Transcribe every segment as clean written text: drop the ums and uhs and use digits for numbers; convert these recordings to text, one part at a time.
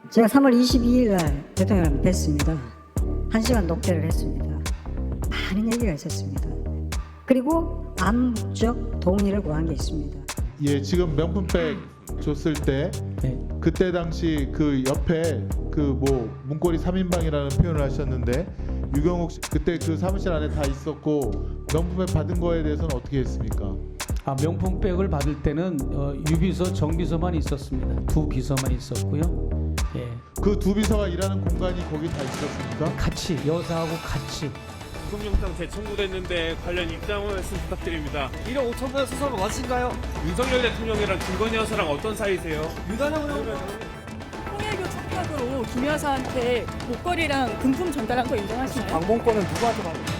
제가 3월 22일 날 대통령을 뵀습니다. 1시간 녹대를 했습니다. 많은 얘기가 있었습니다. 그리고 암묵적 동의를 구한 게 있습니다. 예, 지금 명품백 줬을 때 네. 그때 당시 그 옆에 그 뭐 문고리 3인방이라는 표현을 하셨는데 유경욱 씨 그때 그 사무실 안에 다 있었고 명품백 받은 거에 대해서는 어떻게 했습니까? 명품백을 받을 때는 유비서, 정비서만 있었습니다. 두 비서만 있었고요. 예, 그 두 비서가 일하는 공간이 거기 다 있었습니까? 같이 여사하고 같이. 구속영장 재청구됐는데 관련 입장 말씀 부탁드립니다. 1억 5천만 원 수사가 맞으신가요? 윤석열 대통령이랑 김건희 여사랑 어떤 사이세요? 통일교 촉탁으로 김 여사한테 목걸이랑 금품 전달한 거 인정하시나요? 방공권은 누구한테 받는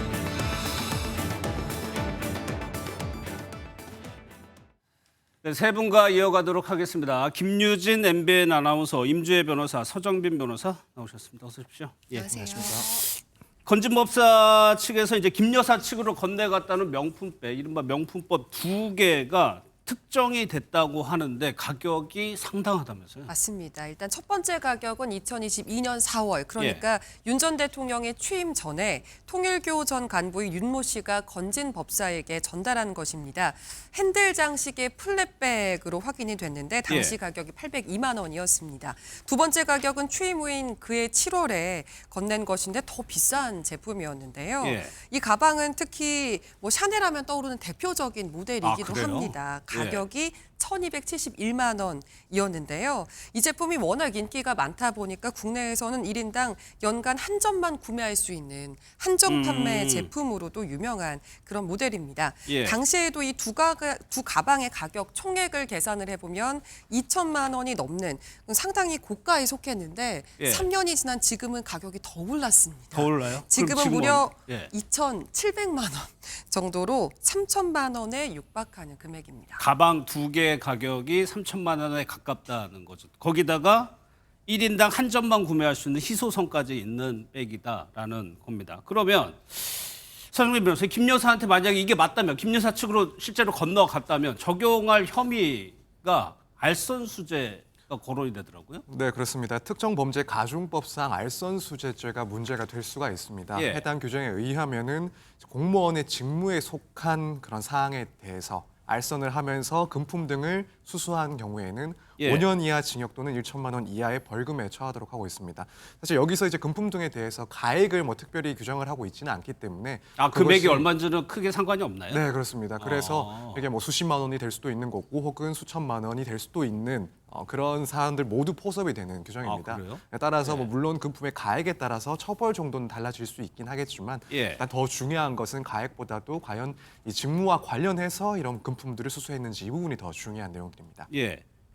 네, 세 분과 이어가도록 하겠습니다. 김유진 MBN 아나운서, 임주혜 변호사, 서정빈 변호사 나오셨습니다. 어서 오십시오. 예. 안녕하십니까. 건진법사 측에서 이제 김 여사 측으로 건네갔다는 명품백, 이른바 명품법 2개가 특정이 됐다고 하는데 가격이 상당하다면서요? 맞습니다. 일단 첫 번째 가격은 2022년 4월, 그러니까 윤 전 대통령의 취임 전에 통일교 전 간부의 윤모 씨가 건진 법사에게 전달한 것입니다. 핸들 장식의 플랫백으로 확인이 됐는데 당시 가격이 802만 원이었습니다. 두 번째 가격은 취임 후인 그해 7월에 건넨 것인데 더 비싼 제품이었는데요. 이 가방은 특히 뭐 샤넬하면 떠오르는 대표적인 모델이기도 그래요? 합니다. 가격이 1,271만 원이었는데요. 이 제품이 워낙 인기가 많다 보니까 국내에서는 1인당 연간 한 점만 구매할 수 있는 한정 판매 제품으로도 유명한 그런 모델입니다. 당시에도 이 두 가방의 가격 총액을 계산을 해보면 2천만 원이 넘는 상당히 고가에 속했는데 3년이 지난 지금은 가격이 더 올랐습니다. 더 올라요? 지금은 무려 2,700만 원 정도로 3천만 원에 육박하는 금액입니다. 가방 2개 가격이 3천만 원에 가깝다는 거죠. 거기다가 1인당 한 점만 구매할 수 있는 희소성까지 있는 백이다라는 겁니다. 그러면 서정민 변호사, 김 여사한테 만약에 이게 맞다면, 김 여사 측으로 실제로 건너갔다면 적용할 혐의가 알선수재가 거론이 되더라고요. 네, 그렇습니다. 특정범죄 가중법상 알선수재죄가 문제가 될 수가 있습니다. 해당 규정에 의하면은 공무원의 직무에 속한 그런 사항에 대해서 알선을 하면서 금품 등을 수수한 경우에는 5년 이하 징역 또는 1천만 원 이하의 벌금에 처하도록 하고 있습니다. 사실 여기서 이제 금품 등에 대해서 가액을 뭐 특별히 규정을 하고 있지는 않기 때문에 금액이 얼마인지는 크게 상관이 없나요? 네, 그렇습니다. 그래서 이게 뭐 수십만 원이 될 수도 있는 거고 혹은 수천만 원이 될 수도 있는 그런 사안들 모두 포섭이 되는 규정입니다. 그래요? 따라서 뭐 물론 금품의 가액에 따라서 처벌 정도는 달라질 수 있긴 하겠지만 일단 더 중요한 것은 가액보다도 과연 이 직무와 관련해서 이런 금품들을 수수했는지 이 부분이 더 중요한 내용들입니다.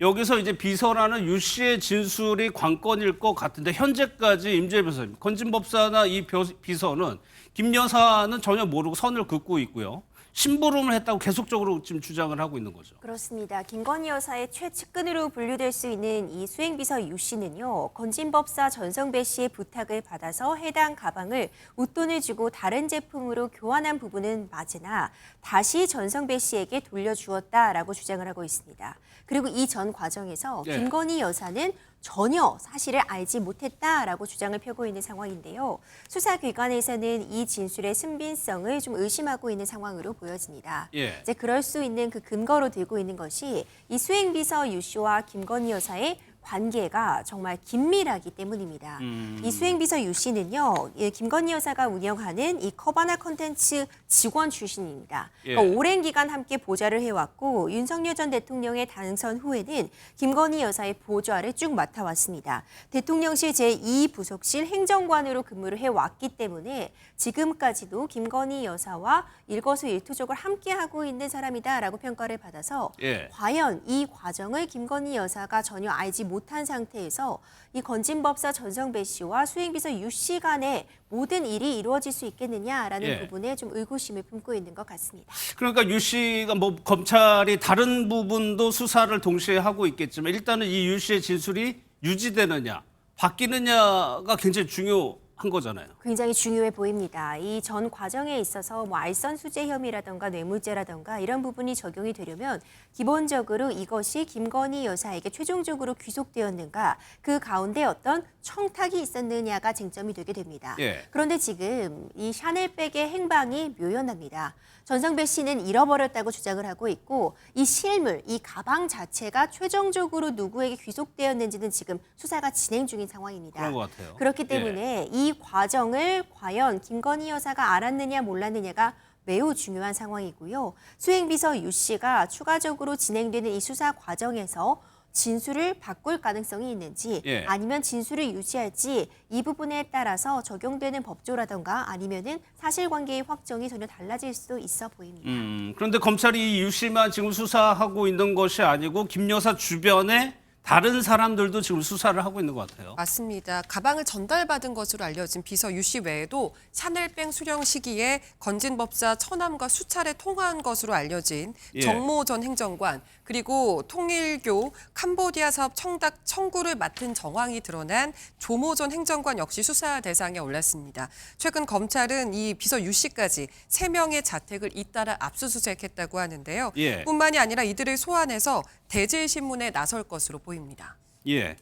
여기서 이제 비서라는 유 씨의 진술이 관건일 것 같은데 현재까지 임주혜 변호사님, 건진법사나 이 비서는 김 여사는 전혀 모르고 선을 긋고 있고요. 심부름을 했다고 계속적으로 지금 주장을 하고 있는 거죠. 그렇습니다. 김건희 여사의 최측근으로 분류될 수 있는 이 수행비서 유 씨는요. 건진법사 전성배 씨의 부탁을 받아서 해당 가방을 웃돈을 주고 다른 제품으로 교환한 부분은 맞으나 다시 전성배 씨에게 돌려주었다라고 주장을 하고 있습니다. 그리고 이 전 과정에서 김건희 여사는 전혀 사실을 알지 못했다라고 주장을 펴고 있는 상황인데요. 수사기관에서는 이 진술의 신빙성을 좀 의심하고 있는 상황으로 보여집니다. 이제 그럴 수 있는 그 근거로 들고 있는 것이 이 수행비서 유 씨와 김건희 여사의 관계가 정말 긴밀하기 때문입니다. 이 수행비서 유 씨는요, 김건희 여사가 운영하는 이 커바나 컨텐츠 직원 출신입니다. 그러니까 오랜 기간 함께 보좌를 해왔고 윤석열 전 대통령의 당선 후에는 김건희 여사의 보좌를 쭉 맡아왔습니다. 대통령실 제2부속실 행정관으로 근무를 해왔기 때문에 지금까지도 김건희 여사와 일거수일투족을 함께하고 있는 사람이다라고 평가를 받아서 과연 이 과정을 김건희 여사가 전혀 알지 못한 상태에서 이 건진법사 전성배 씨와 수행비서 유 씨 간의 모든 일이 이루어질 수 있겠느냐라는 부분에 좀 의구심을 품고 있는 것 같습니다. 그러니까 유 씨가 뭐 검찰이 다른 부분도 수사를 동시에 하고 있겠지만 일단은 이 유 씨의 진술이 유지되느냐, 바뀌느냐가 굉장히 중요한 한 거잖아요. 굉장히 중요해 보입니다. 이 전 과정에 있어서 뭐 알선 수재 혐의라던가 뇌물죄라던가 이런 부분이 적용이 되려면 기본적으로 이것이 김건희 여사에게 최종적으로 귀속되었는가, 그 가운데 어떤 청탁이 있었느냐가 쟁점이 되게 됩니다. 예. 그런데 지금 이 샤넬백의 행방이 묘연합니다. 전성배 씨는 잃어버렸다고 주장을 하고 있고, 이 실물, 이 가방 자체가 최종적으로 누구에게 귀속되었는지는 지금 수사가 진행 중인 상황입니다. 그런 것 같아요. 그렇기 때문에 이 과정을 과연 김건희 여사가 알았느냐 몰랐느냐가 매우 중요한 상황이고요. 수행비서 유 씨가 추가적으로 진행되는 이 수사 과정에서 진술을 바꿀 가능성이 있는지, 예. 아니면 진술을 유지할지, 이 부분에 따라서 적용되는 법조라던가 아니면은 사실관계의 확정이 전혀 달라질 수도 있어 보입니다. 그런데 검찰이 유 씨만 지금 수사하고 있는 것이 아니고 김 여사 주변에 다른 사람들도 지금 수사를 하고 있는 것 같아요. 맞습니다. 가방을 전달받은 것으로 알려진 비서 유 씨 외에도 샤넬백 수령 시기에 건진 법사 처남과 수차례 통화한 것으로 알려진 예. 정모 전 행정관, 그리고 통일교 캄보디아 사업 청탁 청구를 맡은 정황이 드러난 조모 전 행정관 역시 수사 대상에 올랐습니다. 최근 검찰은 이 비서 유 씨까지 3명의 자택을 잇따라 압수수색했다고 하는데요. 예. 뿐만이 아니라 이들을 소환해서 대질 신문에 나설 것으로 보입니다. 예.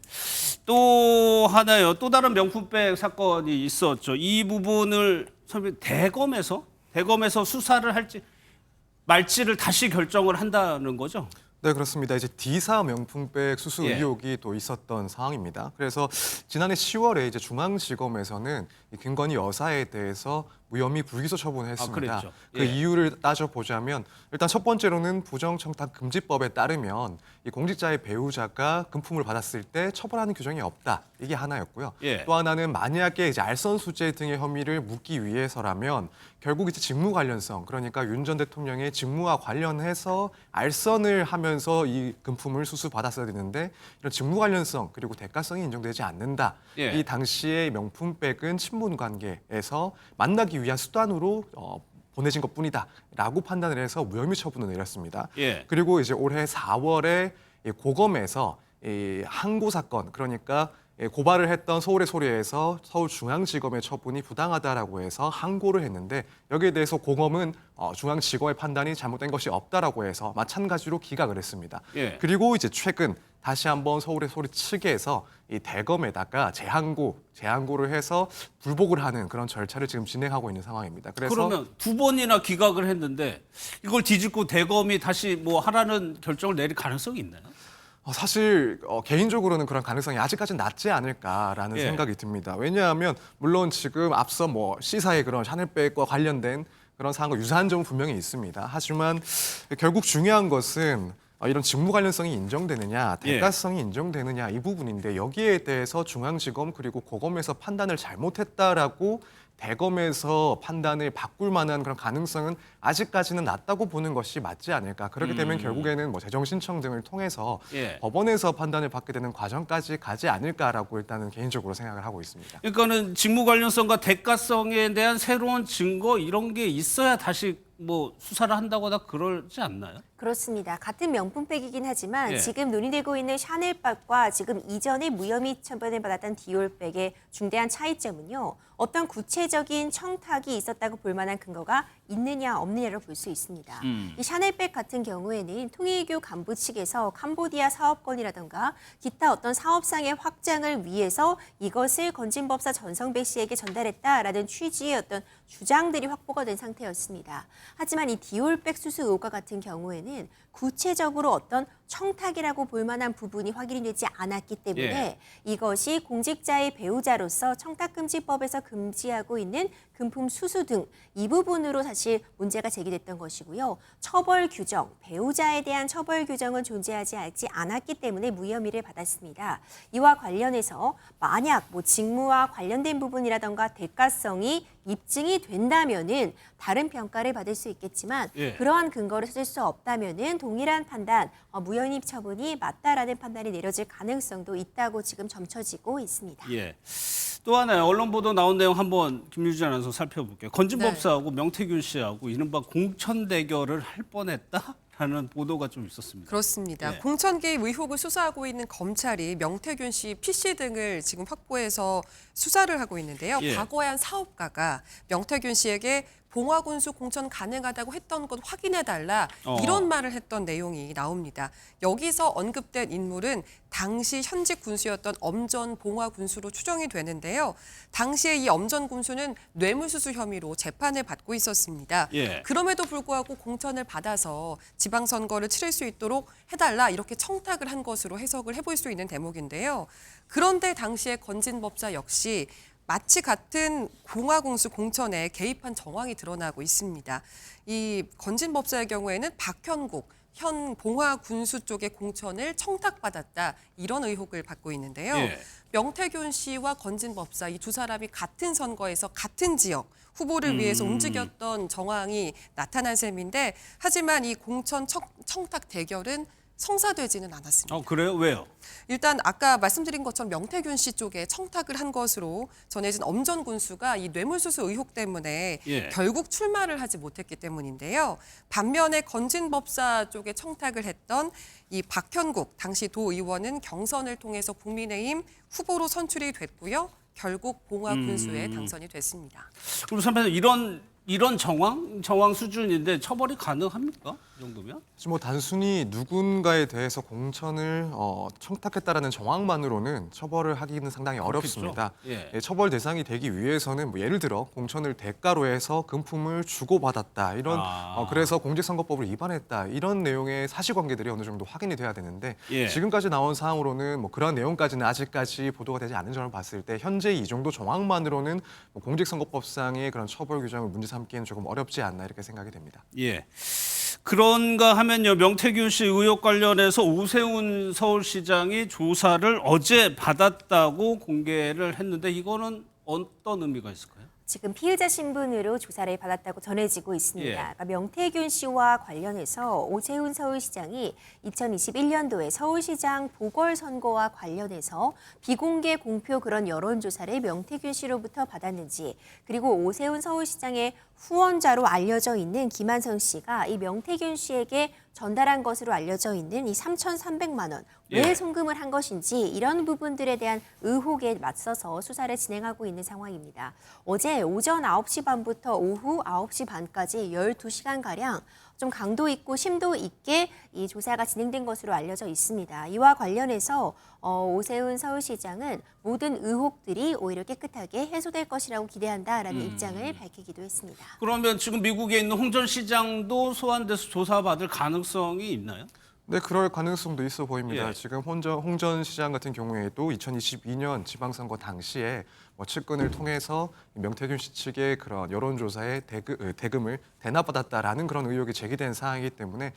또 하나요. 또 다른 명품백 사건이 있었죠. 이 부분을 선생님 대검에서 수사를 할지 말지를 다시 결정을 한다는 거죠. 네, 그렇습니다. 이제 D사 명품백 수수 예. 의혹이 또 있었던 상황입니다. 그래서 지난해 10월에 이제 중앙지검에서는 이 김건희 여사에 대해서 무혐의 불기소 처분했습니다. 그랬죠. 그 예. 이유를 따져보자면 일단 첫 번째로는 부정청탁금지법에 따르면 이 공직자의 배우자가 금품을 받았을 때 처벌하는 규정이 없다. 이게 하나였고요. 예. 또 하나는 만약에 이제 알선수재 등의 혐의를 묻기 위해서라면 결국 이제 직무 관련성, 그러니까 윤 전 대통령의 직무와 관련해서 알선을 하면서 이 금품을 수수받았어야 되는데 이런 직무 관련성 그리고 대가성이 인정되지 않는다. 예. 이 당시의 명품백은 친분 관계에서 만나기 위한 수단으로 보내진 것뿐이다라고 판단을 해서 무혐의 처분을 내렸습니다. 예. 그리고 이제 올해 4월에 고검에서 이 항고 사건, 그러니까 고발을 했던 서울의 소리에서 서울중앙지검의 처분이 부당하다라고 해서 항고를 했는데 여기에 대해서 고검은 중앙지검의 판단이 잘못된 것이 없다라고 해서 마찬가지로 기각을 했습니다. 예. 그리고 이제 최근 다시 한번 서울의 소리 측에서 이 대검에다가 재항고를 해서 불복을 하는 그런 절차를 지금 진행하고 있는 상황입니다. 그래서 그러면 2번이나 기각을 했는데 이걸 뒤집고 대검이 다시 뭐 하라는 결정을 내릴 가능성이 있나요? 사실 개인적으로는 그런 가능성이 아직까지는 낮지 않을까라는 예. 생각이 듭니다. 왜냐하면 물론 지금 앞서 뭐 C사의 그런 샤넬백과 관련된 그런 사항과 유사한 점은 분명히 있습니다. 하지만 결국 중요한 것은 이런 직무 관련성이 인정되느냐, 대가성이 인정되느냐 이 부분인데 여기에 대해서 중앙지검 그리고 고검에서 판단을 잘못했다라고 대검에서 판단을 바꿀 만한 그런 가능성은 아직까지는 낮다고 보는 것이 맞지 않을까. 그렇게 되면 결국에는 뭐 재정 신청 등을 통해서 예. 법원에서 판단을 받게 되는 과정까지 가지 않을까라고 일단은 개인적으로 생각을 하고 있습니다. 그러니까는 직무 관련성과 대가성에 대한 새로운 증거 이런 게 있어야 다시 뭐 수사를 한다거나 그러지 않나요? 그렇습니다. 같은 명품백이긴 하지만 예. 지금 논의되고 있는 샤넬백과 지금 이전에 무혐의 처분을 받았던 디올백의 중대한 차이점은요. 어떤 구체적인 청탁이 있었다고 볼 만한 근거가 있느냐 없느냐를 볼 수 있습니다. 이 샤넬백 같은 경우에는 통일교 간부 측에서 캄보디아 사업권이라든가 기타 어떤 사업상의 확장을 위해서 이것을 건진법사 전성배 씨에게 전달했다라는 취지의 어떤 주장들이 확보가 된 상태였습니다. 하지만 이 디올백 수수 의혹과 같은 경우에는 구체적으로 어떤 청탁이라고 볼 만한 부분이 확인이 되지 않았기 때문에 예. 이것이 공직자의 배우자로서 청탁금지법에서 금지하고 있는 금품 수수 등 이 부분으로 사실 문제가 제기됐던 것이고요. 처벌 규정, 배우자에 대한 처벌 규정은 존재하지 않았기 때문에 무혐의를 받았습니다. 이와 관련해서 만약 뭐 직무와 관련된 부분이라던가 대가성이 입증이 된다면은 다른 평가를 받을 수 있겠지만 예. 그러한 근거를 찾을 수 없다면은 동일한 판단, 무혐의 처분이 맞다라는 판단이 내려질 가능성도 있다고 지금 점쳐지고 있습니다. 예. 또 하나요. 언론 보도 나온 내용 한번 김유진 아나운서 살펴볼게요. 건진 네. 법사하고 명태균 씨하고 이른바 공천 대결을 할 뻔했다라는 있다라는 보도가 좀 있었습니다. 그렇습니다. 예. 공천 개입 의혹을 수사하고 있는 검찰이 명태균 씨 PC 등을 지금 확보해서 수사를 하고 있는데요. 예. 과거에 한 사업가가 명태균 씨에게 봉화군수 공천 가능하다고 했던 것 확인해달라 이런 말을 했던 내용이 나옵니다. 여기서 언급된 인물은 당시 현직 군수였던 엄전 봉화군수로 추정이 되는데요. 당시에 이 엄전 군수는 뇌물수수 혐의로 재판을 받고 있었습니다. 예. 그럼에도 불구하고 공천을 받아서 지방선거를 치를 수 있도록 해달라 이렇게 청탁을 한 것으로 해석을 해볼 수 있는 대목인데요. 그런데 당시에 건진법사 역시 마치 같은 봉화공수 공천에 개입한 정황이 드러나고 있습니다. 이 건진법사의 경우에는 박현국 현 봉화군수 쪽의 공천을 청탁받았다 이런 의혹을 받고 있는데요. 예. 명태균 씨와 건진법사 이 두 사람이 같은 선거에서 같은 지역 후보를 위해서 움직였던 정황이 나타난 셈인데 하지만 이 공천 청탁 대결은 성사되지는 않았습니다. 그래요? 왜요? 일단 아까 말씀드린 것처럼 명태균 씨 쪽에 청탁을 한 것으로 전해진 엄전 군수가 이 뇌물수수 의혹 때문에 예. 결국 출마를 하지 못했기 때문인데요. 반면에 건진법사 쪽에 청탁을 했던 이 박현국 당시 도의원은 경선을 통해서 국민의힘 후보로 선출이 됐고요. 결국 봉화 군수에 당선이 됐습니다. 그럼 선배님 이런 정황 수준인데 처벌이 가능합니까? 이 정도면? 뭐 단순히 누군가에 대해서 공천을 청탁했다라는 정황만으로는 처벌을 하기는 상당히 어렵습니다. 예. 예, 처벌 대상이 되기 위해서는 뭐 예를 들어 공천을 대가로 해서 금품을 주고받았다 이런 그래서 공직선거법을 위반했다 이런 내용의 사실관계들이 어느 정도 확인이 돼야 되는데 예. 지금까지 나온 사항으로는 뭐 그런 내용까지는 아직까지 보도가 되지 않은 점을 봤을 때 현재 이 정도 정황만으로는 뭐 공직선거법상의 그런 처벌 규정을 문제 삼기에는 조금 어렵지 않나 이렇게 생각이 됩니다. 예. 그런가 하면요. 명태균 씨 의혹 관련해서 오세훈 서울시장이 조사를 어제 받았다고 공개를 했는데 이거는 어떤 의미가 있을까요? 지금 피의자 신분으로 조사를 받았다고 전해지고 있습니다. 예. 그러니까 명태균 씨와 관련해서 오세훈 서울시장이 2021년도에 서울시장 보궐선거와 관련해서 비공개 공표 그런 여론조사를 명태균 씨로부터 받았는지 그리고 오세훈 서울시장의 후원자로 알려져 있는 김한성 씨가 이 명태균 씨에게 전달한 것으로 알려져 있는 이 3,300만 원, 왜 예. 송금을 한 것인지 이런 부분들에 대한 의혹에 맞서서 수사를 진행하고 있는 상황입니다. 어제 오전 9시 반부터 오후 9시 반까지 12시간가량 좀 강도 있고 심도 있게 이 조사가 진행된 것으로 알려져 있습니다. 이와 관련해서 오세훈 서울시장은 모든 의혹들이 오히려 깨끗하게 해소될 것이라고 기대한다라는 입장을 밝히기도 했습니다. 그러면 지금 미국에 있는 홍 전 시장도 소환돼서 조사받을 가능성이 있나요? 네, 그럴 가능성도 있어 보입니다. 예. 지금 홍 전 시장 같은 경우에도 2022년 지방선거 당시에 뭐 측근을 통해서 명태균 씨 측의 그런 여론조사에 대금을 대납받았다라는 그런 의혹이 제기된 사항이기 때문에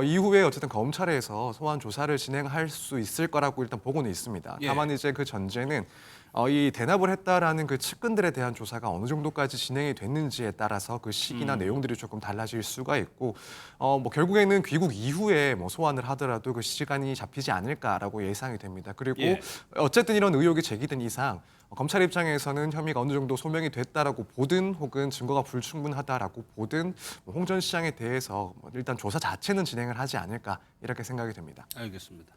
이후에 어쨌든 검찰에서 소환 조사를 진행할 수 있을 거라고 일단 보고는 있습니다. 예. 다만 이제 그 전제는 이 대납을 했다라는 그 측근들에 대한 조사가 어느 정도까지 진행이 됐는지에 따라서 그 시기나 내용들이 조금 달라질 수가 있고 뭐 결국에는 귀국 이후에 뭐 소환을 하더라도 그 시간이 잡히지 않을까라고 예상이 됩니다. 그리고 예. 어쨌든 이런 의혹이 제기된 이상 검찰 입장에서는 혐의가 어느 정도 소명이 됐다라고 보든 혹은 증거가 불충분하다라고 보든 홍 전 시장에 대해서 일단 조사 자체는 진행을 하지 않을까 이렇게 생각이 됩니다. 알겠습니다.